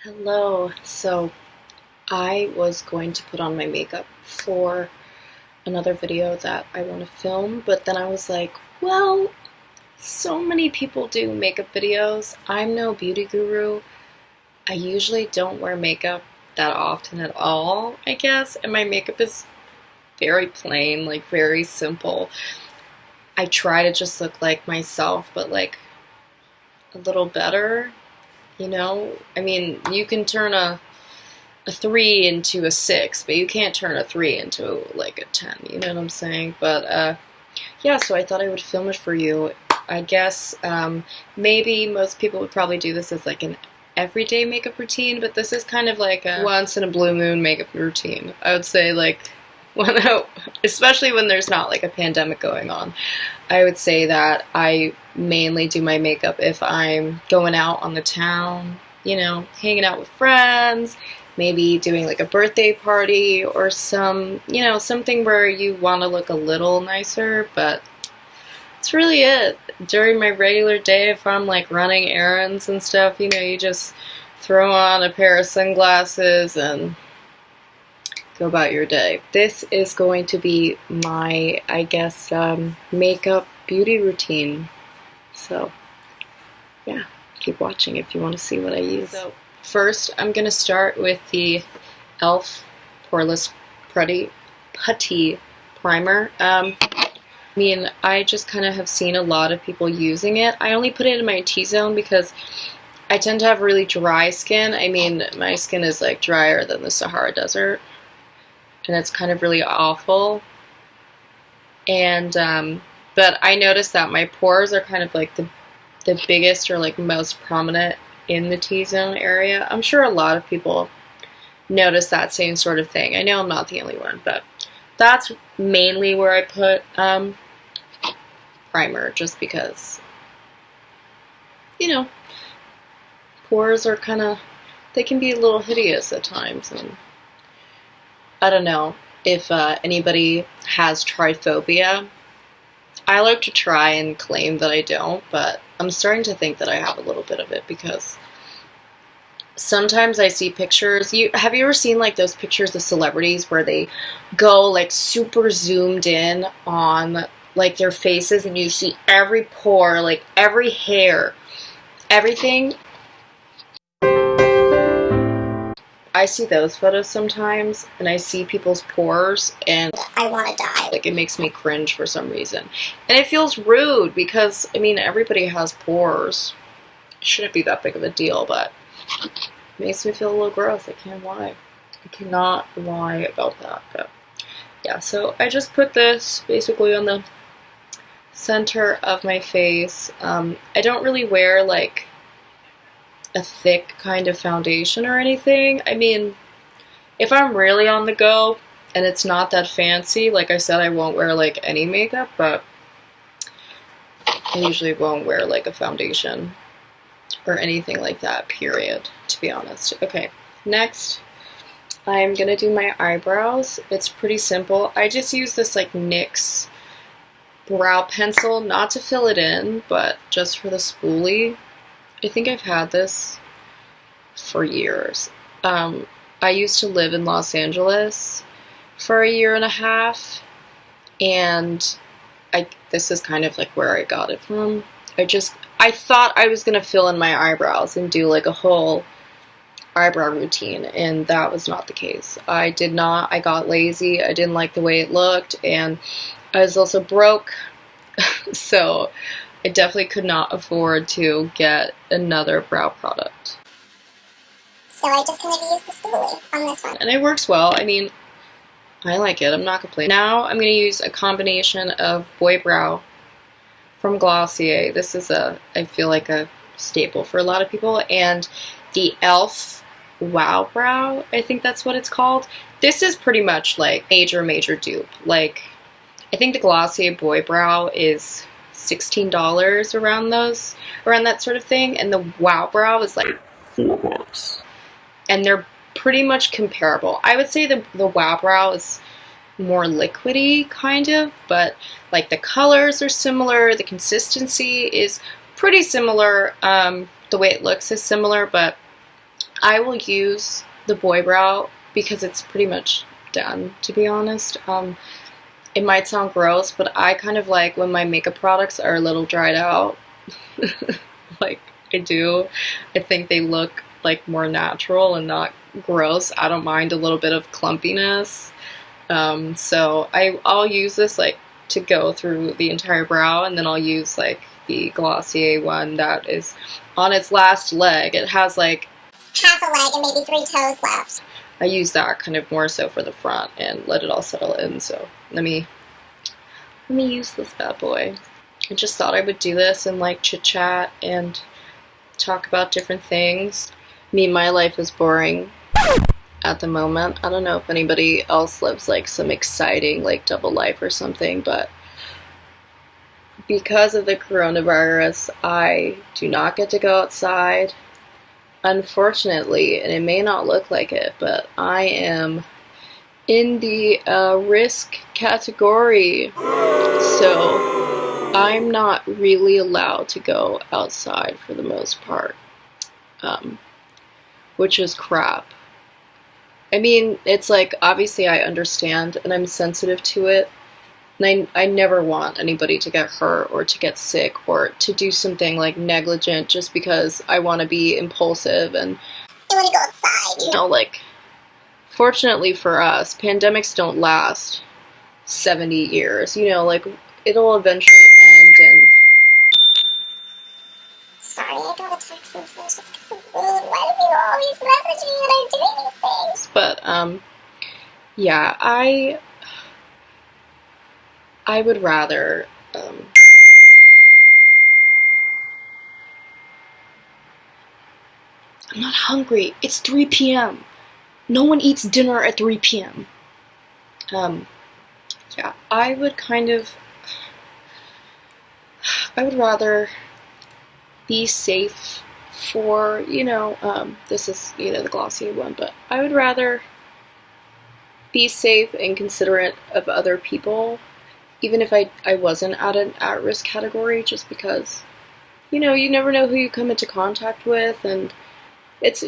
Hello. So I was going to put on my makeup for another video that I want to film, but then I was like, well, so many people do makeup videos. I'm no beauty guru. I usually don't wear makeup that often at all, I guess, and my makeup is very plain, like very simple. I try to just look like myself, but like a little better. I mean, you can turn a 3 into a 6, but you can't turn a 3 into like a 10, you know what I'm saying? But yeah, so I thought I would film it for you. I guess maybe most people would probably do this as like an everyday makeup routine, but this is kind of like a once in a blue moon makeup routine. I would say like, especially when there's not like a pandemic going on. I would say that I mainly do my makeup if I'm going out on the town, hanging out with friends, maybe doing like a birthday party or something where you want to look a little nicer, but that's really it. During my regular day, if I'm like running errands and stuff, you just throw on a pair of sunglasses and go about your day. This is going to be my, I guess, makeup beauty routine. So, yeah, keep watching if you want to see what I use. So, first, I'm going to start with the e.l.f. Poreless Putty Primer. I just kind of have seen a lot of people using it. I only put it in my T-zone because I tend to have really dry skin. I mean, my skin is like drier than the Sahara Desert. And it's kind of really awful. And, but I noticed that my pores are kind of like the biggest or like most prominent in the T-zone area. I'm sure a lot of people notice that same sort of thing. I know I'm not the only one, but that's mainly where I put primer, just because, pores are kind of, they can be a little hideous at times, and I don't know if anybody has tryphobia. I like to try and claim that I don't, but I'm starting to think that I have a little bit of it because sometimes I see pictures. Have you ever seen like those pictures of celebrities where they go like super zoomed in on like their faces and you see every pore, like every hair, everything? I see those photos sometimes, and I see people's pores, and I want to die. Like, it makes me cringe for some reason. And it feels rude, because, I mean, everybody has pores. It shouldn't be that big of a deal, but it makes me feel a little gross. I can't lie. I cannot lie about that, but yeah, so I just put this basically on the center of my face. I don't really wear, like, a thick kind of foundation or anything. I mean, if I'm really on the go and it's not that fancy, like I said, I won't wear like any makeup, but I usually won't wear like a foundation or anything like that, period, to be honest. Okay, next I'm gonna do my eyebrows. It's pretty simple. I just use this like NYX brow pencil, not to fill it in, but just for the spoolie. I think I've had this for years. I used to live in Los Angeles for a year and a half, and this is kind of like where I got it from. I thought I was gonna fill in my eyebrows and do like a whole eyebrow routine, and that was not the case. I did not. I got lazy. I didn't like the way it looked, and I was also broke, so I definitely could not afford to get another brow product. So I just kind of use the spoolie on this one. And it works well. I mean, I like it. I'm not complaining. Now I'm going to use a combination of Boy Brow from Glossier. This is I feel like a staple for a lot of people. And the e.l.f. Wow Brow, I think that's what it's called. This is pretty much like major dupe. Like, I think the Glossier Boy Brow is $16 around that sort of thing, and the Wow Brow is like $4. And they're pretty much comparable. I would say the Wow Brow is more liquidy, kind of, but like the colors are similar, the consistency is pretty similar, the way it looks is similar, but I will use the boy brow because it's pretty much done, to be honest. It might sound gross, but I kind of like when my makeup products are a little dried out. Like, I do. I think they look like more natural and not gross. I don't mind a little bit of clumpiness. So I'll use this like to go through the entire brow, and then I'll use like the Glossier one that is on its last leg. It has like half a leg and maybe 3 toes left. I use that kind of more so for the front and let it all settle in. So let me use this bad boy. I just thought I would do this and like chit chat and talk about different things. I mean, my life is boring at the moment. I don't know if anybody else lives like some exciting like double life or something, but because of the coronavirus, I do not get to go outside. Unfortunately, and it may not look like it, but I am in the risk category, so I'm not really allowed to go outside for the most part, which is crap. I mean, it's like, obviously I understand and I'm sensitive to it, and I never want anybody to get hurt or to get sick or to do something like negligent just because I want to be impulsive and I want to go outside. You know, like, fortunately for us, pandemics don't last 70 years. You know, like, it'll eventually end and... Sorry, I got a text and it's just rude. Why do people always message me when I'm doing these things? But, yeah, I would rather, I'm not hungry. It's 3 p.m. No one eats dinner at 3 p.m. Yeah, I would rather be safe for, you know, this is, you know, the Glossier one, but I would rather be safe and considerate of other people, even if I wasn't at an at-risk category, just because, you know, you never know who you come into contact with, and it's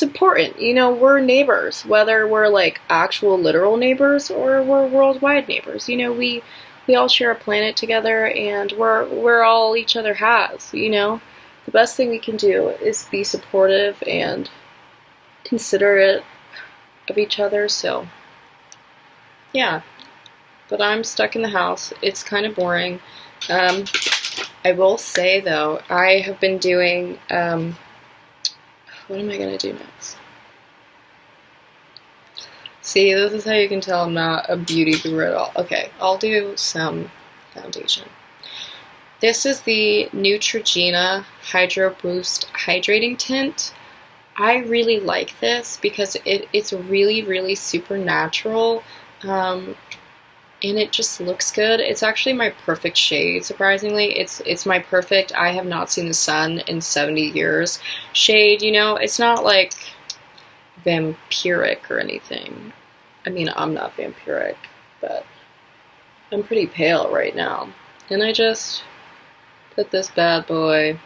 important. You know, we're neighbors, whether we're like actual literal neighbors or we're worldwide neighbors. You know, we all share a planet together, and we're all each other has, you know. The best thing we can do is be supportive and considerate of each other, so yeah. But I'm stuck in the house. It's kind of boring. I will say though, I have been doing, what am I gonna do next? See, this is how you can tell I'm not a beauty guru at all. Okay, I'll do some foundation. This is the Neutrogena Hydro Boost Hydrating Tint. I really like this because it's really, really super natural, and it just looks good. It's actually my perfect shade, surprisingly. It's my perfect, I have not seen the sun in 70 years shade, you know? It's not like vampiric or anything. I mean, I'm not vampiric, but I'm pretty pale right now. And I just put this bad boy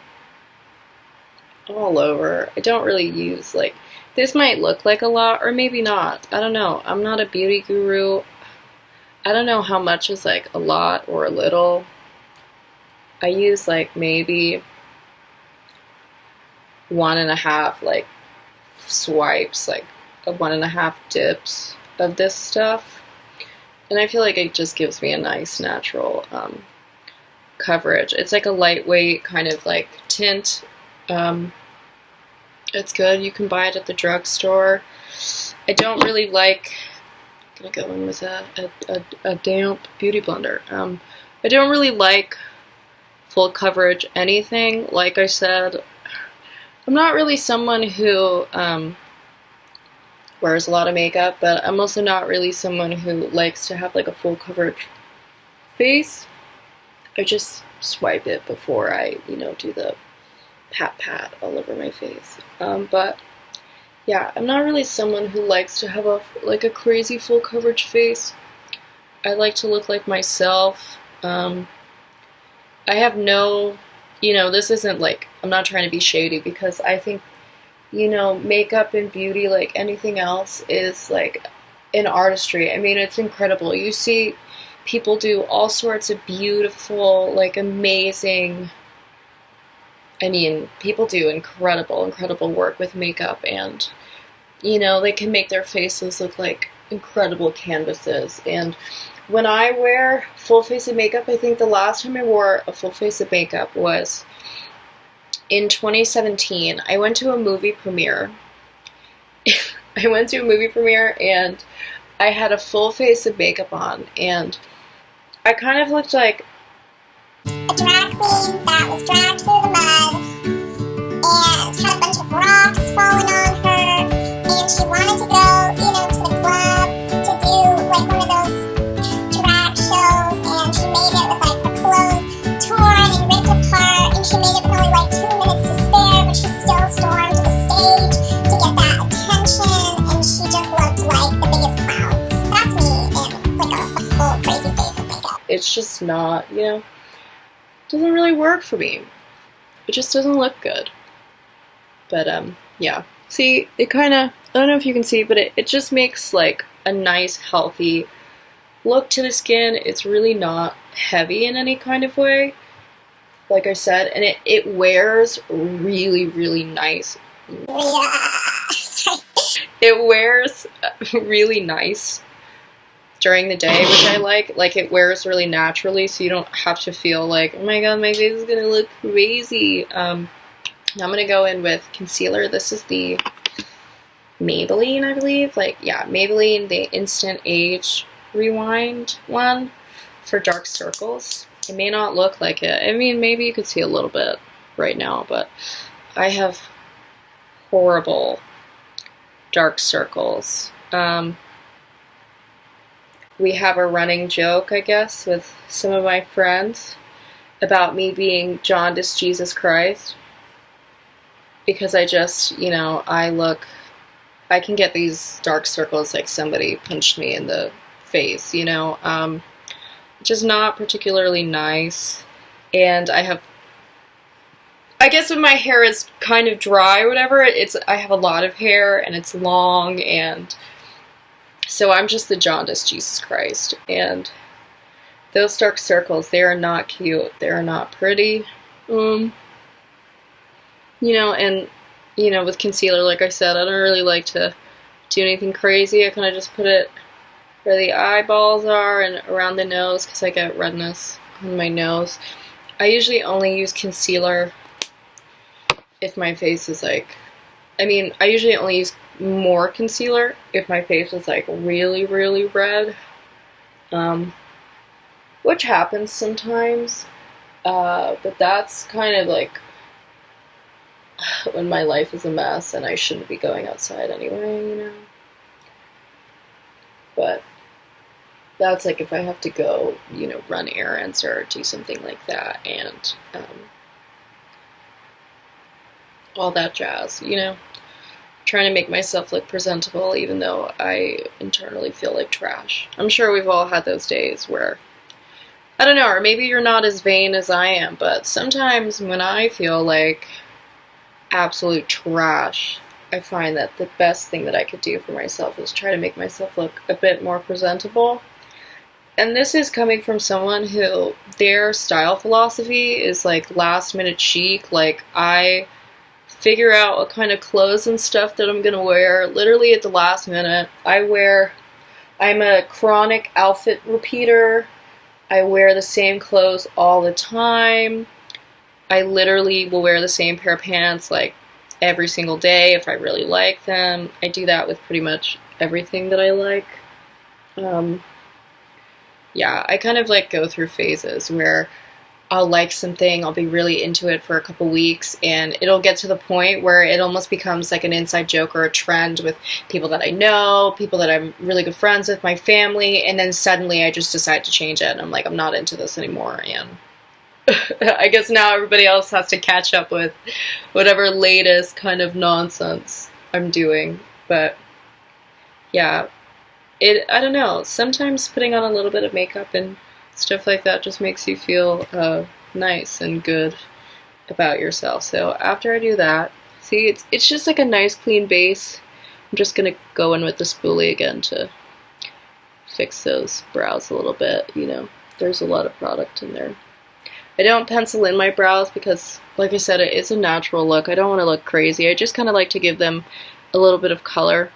all over. I don't really use, like, this might look like a lot or maybe not. I don't know. I'm not a beauty guru. I don't know how much is like a lot or a little. I use like maybe 1.5 like swipes, like 1.5 dips of this stuff, and I feel like it just gives me a nice natural coverage. It's like a lightweight kind of like tint. It's good. You can buy it at the drugstore. I don't really like, I'm gonna go in with a damp beauty blender. I don't really like full coverage anything. Like I said, I'm not really someone who wears a lot of makeup, but I'm also not really someone who likes to have like a full coverage face. I just swipe it before I, you know, do the pat all over my face. But yeah, I'm not really someone who likes to have a crazy full coverage face. I like to look like myself. I have no, you know, this isn't like, I'm not trying to be shady, because I think you know, makeup and beauty, like anything else, is like an artistry. I mean, it's incredible. You see people do all sorts of beautiful, like amazing, I mean, people do incredible, incredible work with makeup, and, you know, they can make their faces look like incredible canvases. And when I wear full face of makeup, I think the last time I wore a full face of makeup was in 2017. I went to a movie premiere. I went to a movie premiere and I had a full face of makeup on, and I kind of looked like a drag queen that was dragged through the mud and had a bunch of rocks falling on her, and she wanted to go, you know, to the club to do like one of those drag shows, and she made it with like her clothes torn and ripped apart, and she made it with only like 2 minutes to spare, but she still stormed to the stage to get that attention, and she just looked like the biggest clown. That's me in like a full crazy face of makeup. it's just not, you know, doesn't really work for me. It just doesn't look good. But yeah. See, it kind of, I don't know if you can see, but it just makes like a nice, healthy look to the skin. It's really not heavy in any kind of way, like I said, and it wears really, really nice. It wears really nice during the day, which I like. Like, it wears really naturally, so you don't have to feel like, oh my god, my face is gonna look crazy. Now I'm gonna go in with concealer. This is the Maybelline, I believe. Like, yeah, Maybelline, the Instant Age Rewind one for dark circles. It may not look like it. I mean, maybe you could see a little bit right now, but I have horrible dark circles. We have a running joke, I guess, with some of my friends about me being jaundiced Jesus Christ, because I just, you know, I can get these dark circles like somebody punched me in the face, you know, which is not particularly nice. And I guess when my hair is kind of dry or whatever, I have a lot of hair and it's long, and so I'm just the jaundiced Jesus Christ. And those dark circles, they are not cute. They are not pretty. You know, and, you know, with concealer, like I said, I don't really like to do anything crazy. I kind of just put it where the eyeballs are and around the nose, because I get redness on my nose. I usually only use concealer if my face is like, I mean, I usually only use more concealer if my face is like really, really red, which happens sometimes, but that's kind of like when my life is a mess and I shouldn't be going outside anyway, you know. But that's like if I have to go, you know, run errands or do something like that, and all that jazz, you know. Trying to make myself look presentable even though I internally feel like trash. I'm sure we've all had those days where, I don't know, or maybe you're not as vain as I am, but sometimes when I feel like absolute trash, I find that the best thing that I could do for myself is try to make myself look a bit more presentable. And this is coming from someone who, their style philosophy is like last minute chic. Like, I figure out what kind of clothes and stuff that I'm gonna wear literally at the last minute. I'm a chronic outfit repeater. I wear the same clothes all the time. I literally will wear the same pair of pants like every single day if I really like them. I do that with pretty much everything that I like. Yeah, I kind of like go through phases where I'll like something, I'll be really into it for a couple weeks, and it'll get to the point where it almost becomes like an inside joke or a trend with people that I know, people that I'm really good friends with, my family, and then suddenly I just decide to change it, and I'm like, I'm not into this anymore, and I guess now everybody else has to catch up with whatever latest kind of nonsense I'm doing. But yeah, I don't know, sometimes putting on a little bit of makeup and stuff like that just makes you feel nice and good about yourself. So after I do that, See, it's just like a nice clean base. I'm just gonna go in with the spoolie again to fix those brows a little bit, you know. There's a lot of product in there. I don't pencil in my brows because, like I said, it's a natural look. I don't want to look crazy. I just kind of like to give them a little bit of color.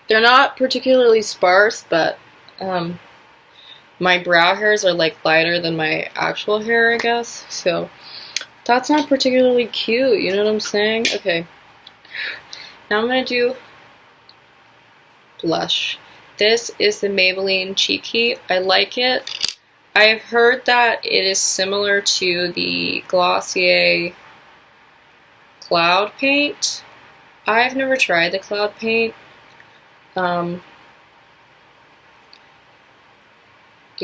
They're not particularly sparse, but my brow hairs are like lighter than my actual hair, I guess. So that's not particularly cute, you know what I'm saying? Okay. Now I'm going to do blush. This is the Maybelline Cheat Heat. I like it. I've heard that it is similar to the Glossier Cloud Paint. I've never tried the Cloud Paint. You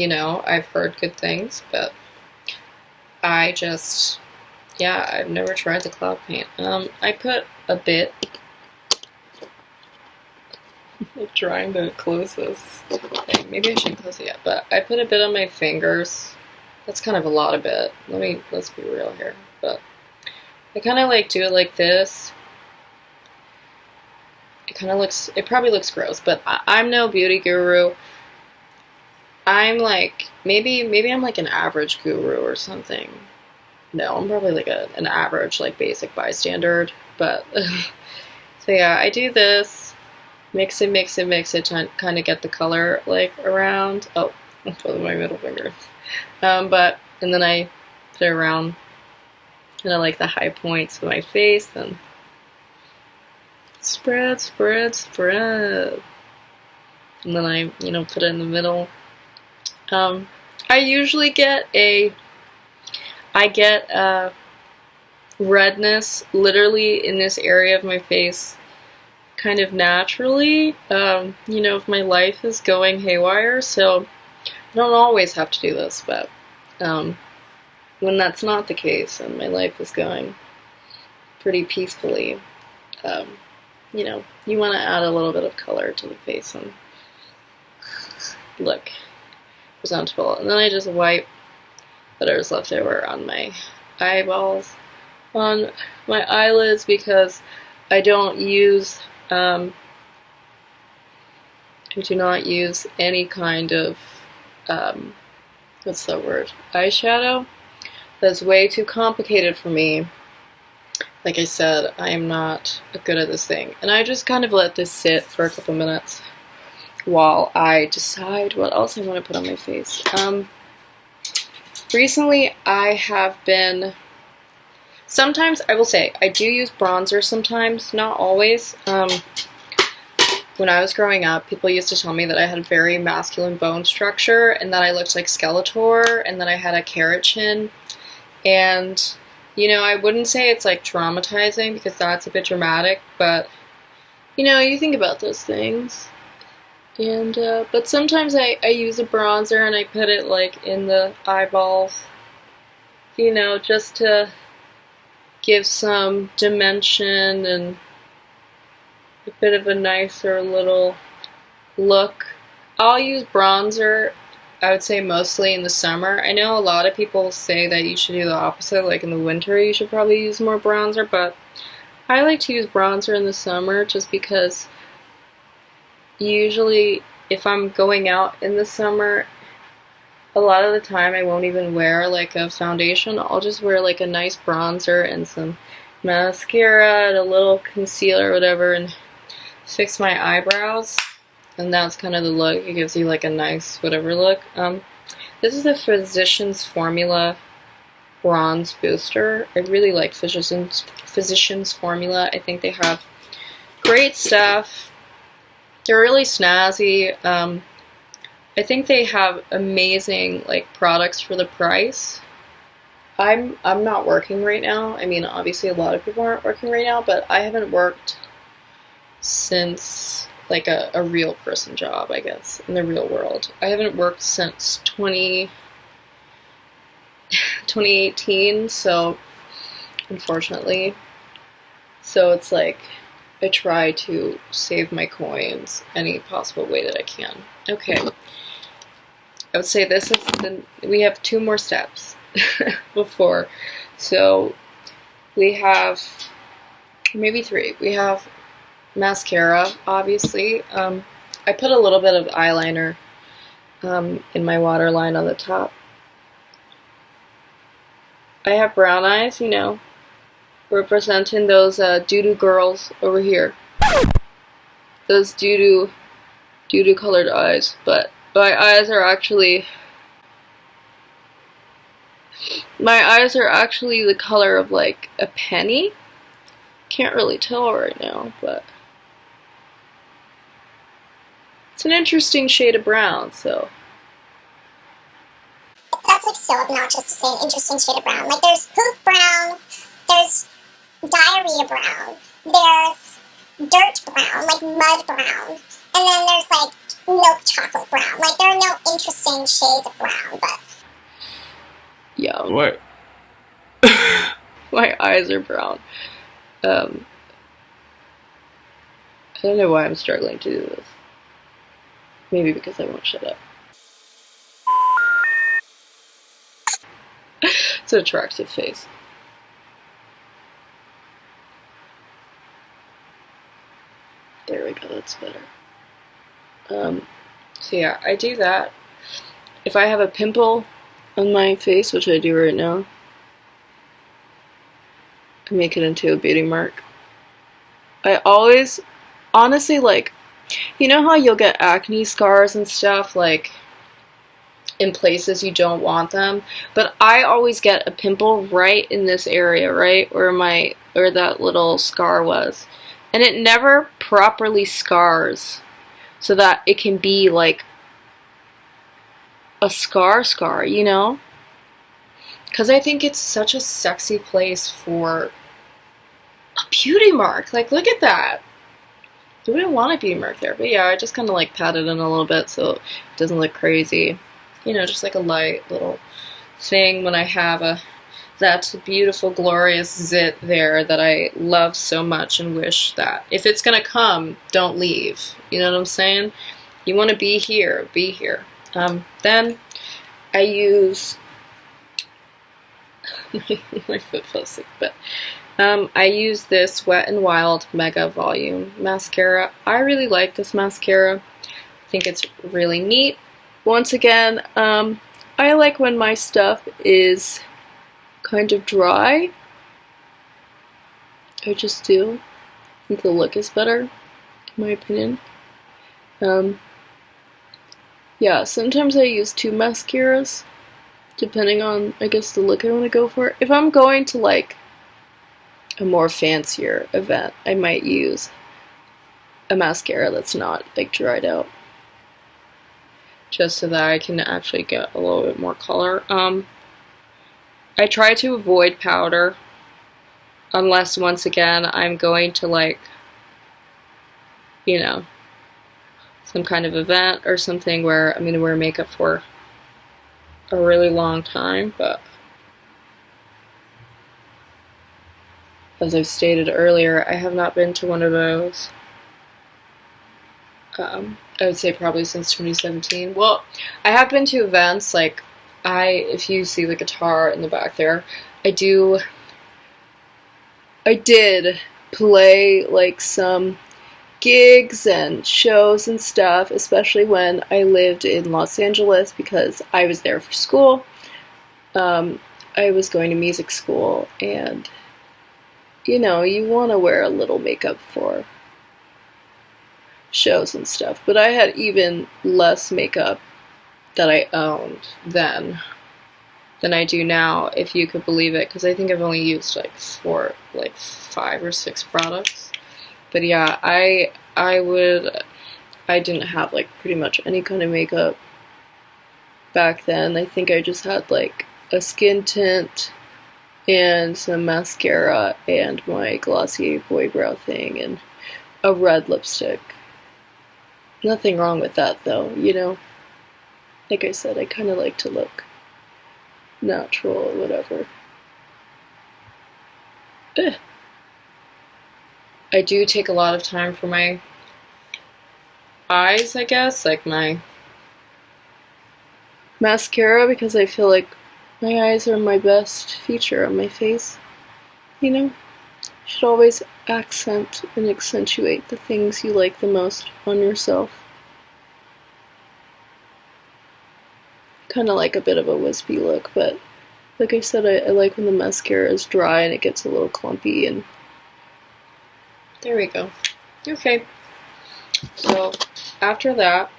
know, I've heard good things, but I just, yeah, I've never tried the Cloud Paint. I put a bit. I'm trying to close this. Okay, maybe I shouldn't close it yet, but I put a bit on my fingers. That's kind of a lot of it. Let's be real here. But I kind of like do it like this. It probably looks gross, but I'm no beauty guru. I'm like, maybe I'm like an average guru or something. No, I'm probably like an average, like basic bystander, but so yeah, I do this. Mix it to kind of get the color like around. Oh, I'm putting my middle finger. And then I put it around kind of like the high points of my face and spread. And then I, you know, put it in the middle. I usually get redness literally in this area of my face kind of naturally, you know, if my life is going haywire, so I don't always have to do this, but when that's not the case and my life is going pretty peacefully, you know, you want to add a little bit of color to the face and look presentable. And then I just wipe whatever's left over on my eyeballs, on my eyelids, because I don't use I do not use any kind of, what's that word? Eyeshadow? That's way too complicated for me. Like I said, I am not good at this thing. And I just kind of let this sit for a couple minutes while I decide what else I want to put on my face. Recently I have been, sometimes, I will say, I do use bronzer sometimes, not always. When I was growing up, people used to tell me that I had a very masculine bone structure and that I looked like Skeletor and that I had a carrot chin. And, you know, I wouldn't say it's like traumatizing because that's a bit dramatic, but, you know, you think about those things. And, but sometimes I use a bronzer and I put it like in the eyeballs, you know, just to give some dimension and a bit of a nicer little look. I'll use bronzer, I would say mostly in the summer. I know a lot of people say that you should do the opposite, like in the winter you should probably use more bronzer, but I like to use bronzer in the summer just because usually if I'm going out in the summer, a lot of the time I won't even wear like a foundation. I'll just wear like a nice bronzer and some mascara and a little concealer or whatever and fix my eyebrows, and that's kind of the look. It gives you like a nice whatever look. This is the Physicians Formula Bronze Booster. I really like Physicians Formula. I think they have great stuff. They're really snazzy. I think they have amazing like products for the price. I'm not working right now. I mean, obviously a lot of people aren't working right now, but I haven't worked since like a real person job, I guess, in the real world. I haven't worked since 2018, so unfortunately. So it's like I try to save my coins any possible way that I can. Okay. I would say this is we have 2 more steps before. So we have maybe 3. We have mascara, obviously. I put a little bit of eyeliner in my waterline on the top. I have brown eyes, you know, representing those doo-doo girls over here. Those doo-doo colored eyes, but my eyes are actually the color of like a penny. Can't really tell right now, but it's an interesting shade of brown, so. That's like so obnoxious to say an interesting shade of brown. Like there's poop brown, there's diarrhea brown, there's dirt brown, like mud brown, and then there's like milk chocolate brown. Like there are no interesting shades of brown, but Yeah. What? My eyes are brown. I don't know why I'm struggling to do this. Maybe because I won't shut up. It's an attractive face. There we go, that's better. So yeah, I do that. If I have a pimple on my face, which I do right now, I make it into a beauty mark. I always, honestly, like, you know how you'll get acne scars and stuff, like, in places you don't want them? But I always get a pimple right in this area, right where that little scar was. And it never properly scars so that it can be like a scar, you know? Because I think it's such a sexy place for a beauty mark. Like, look at that. Who wouldn't want a beauty mark there? But yeah, I just kind of like pat it in a little bit so it doesn't look crazy. You know, just like a light little thing when I have that beautiful, glorious zit there that I love so much and wish that if it's gonna come, don't leave. You know what I'm saying? You want to be here, be here. Then I use my foot fell asleep, but I use this Wet n Wild Mega Volume Mascara. I really like this mascara. I think it's really neat. Once again, I like when my stuff is kind of dry. I just do. I think the look is better, in my opinion. Yeah, sometimes I use 2 mascaras, depending on, I guess, the look I want to go for. If I'm going to, like, a more fancier event, I might use a mascara that's not, like, dried out. Just so that I can actually get a little bit more color. I try to avoid powder, unless, once again, I'm going to, like, you know, some kind of event or something where I'm going to wear makeup for a really long time, but as I've stated earlier, I have not been to one of those. I would say probably since 2017. Well, I have been to events, like, if you see the guitar in the back there, I did play, like, some gigs and shows and stuff, especially when I lived in Los Angeles because I was there for school. I was going to music school, and, you know, you want to wear a little makeup for shows and stuff, but I had even less makeup that I owned then than I do now, if you could believe it, because I think I've only used like 5 or 6 products. But yeah, I didn't have like pretty much any kind of makeup back then. I think I just had like a skin tint and some mascara and my Glossier boy brow thing and a red lipstick. Nothing wrong with that though, you know? Like I said, I kind of like to look natural or whatever. Ugh. I do take a lot of time for my eyes, I guess, like my mascara, because I feel like my eyes are my best feature on my face, you know? Should always accent and accentuate the things you like the most on yourself. Kind of like a bit of a wispy look, but like I said, I like when the mascara is dry and it gets a little clumpy, and there we go. Okay, so after that,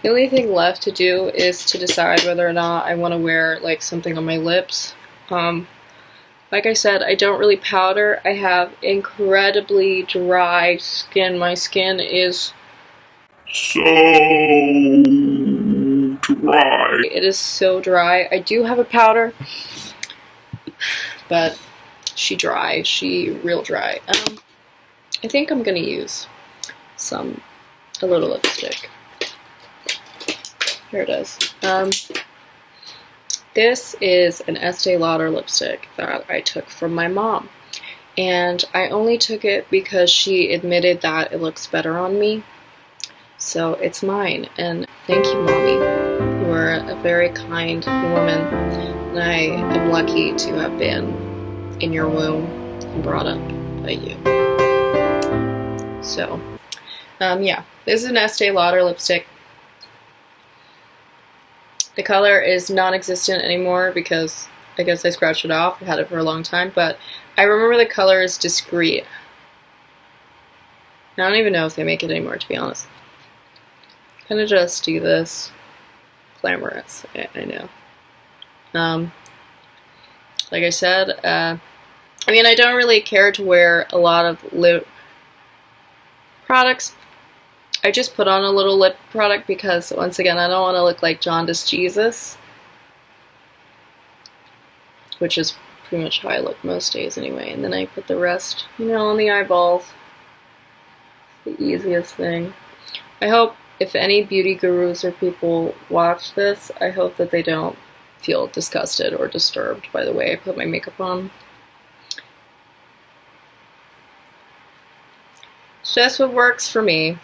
the only thing left to do is to decide whether or not I want to wear like something on my lips. Like I said, I don't really powder. I have incredibly dry skin. My skin is so dry. It is so dry. I do have a powder, but she real dry. I think I'm gonna use a little lipstick. Here it is. This is an Estee Lauder lipstick that I took from my mom. And I only took it because she admitted that it looks better on me. So it's mine. And thank you, Mommy. You are a very kind woman. And I am lucky to have been in your womb and brought up by you. So, yeah. This is an Estee Lauder lipstick. The color is non-existent anymore because I guess I scratched it off. I've had it for a long time, but I remember the color is Discreet. I don't even know if they make it anymore, to be honest. Kind of just do this. Glamorous, I know. Like I said, I mean, I don't really care to wear a lot of lip products. I just put on a little lip product because, once again, I don't want to look like Jaundice Jesus. Which is pretty much how I look most days anyway. And then I put the rest, you know, on the eyeballs. It's the easiest thing. I hope if any beauty gurus or people watch this, I hope that they don't feel disgusted or disturbed by the way I put my makeup on. It's just what works for me.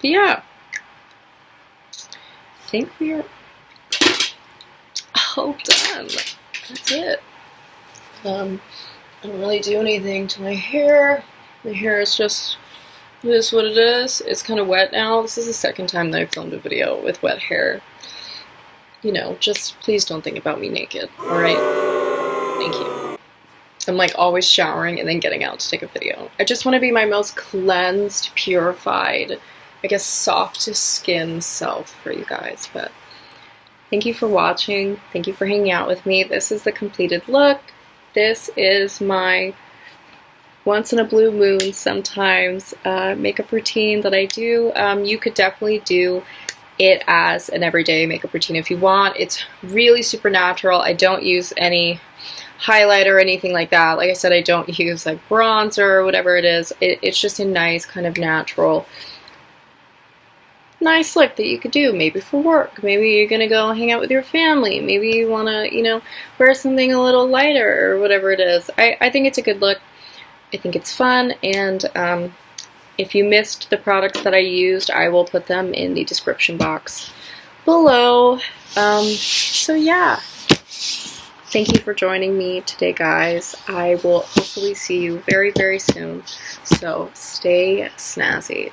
But yeah, I think we are all done. That's it. I don't really do anything to my hair. My hair is just, it is what it is. It's kind of wet now. This is the second time that I filmed a video with wet hair. You know, just please don't think about me naked, alright? Thank you. I'm like always showering and then getting out to take a video. I just want to be my most cleansed, purified, I guess softest skin self for you guys. But thank you for watching. Thank you for hanging out with me. This is the completed look. This is my once in a blue moon sometimes makeup routine that I do. You could definitely do it as an everyday makeup routine if you want. It's really super natural. I don't use any highlighter or anything like that. Like I said, I don't use like bronzer or whatever it is. It's just a nice kind of natural nice look that you could do maybe for work. Maybe you're gonna go hang out with your family. Maybe you want to, you know, wear something a little lighter or whatever it is. I think it's a good look. I think it's fun, and if you missed the products that I used, I will put them in the description box below. So yeah, thank you for joining me today, guys. I will hopefully see you very, very soon. So stay snazzy.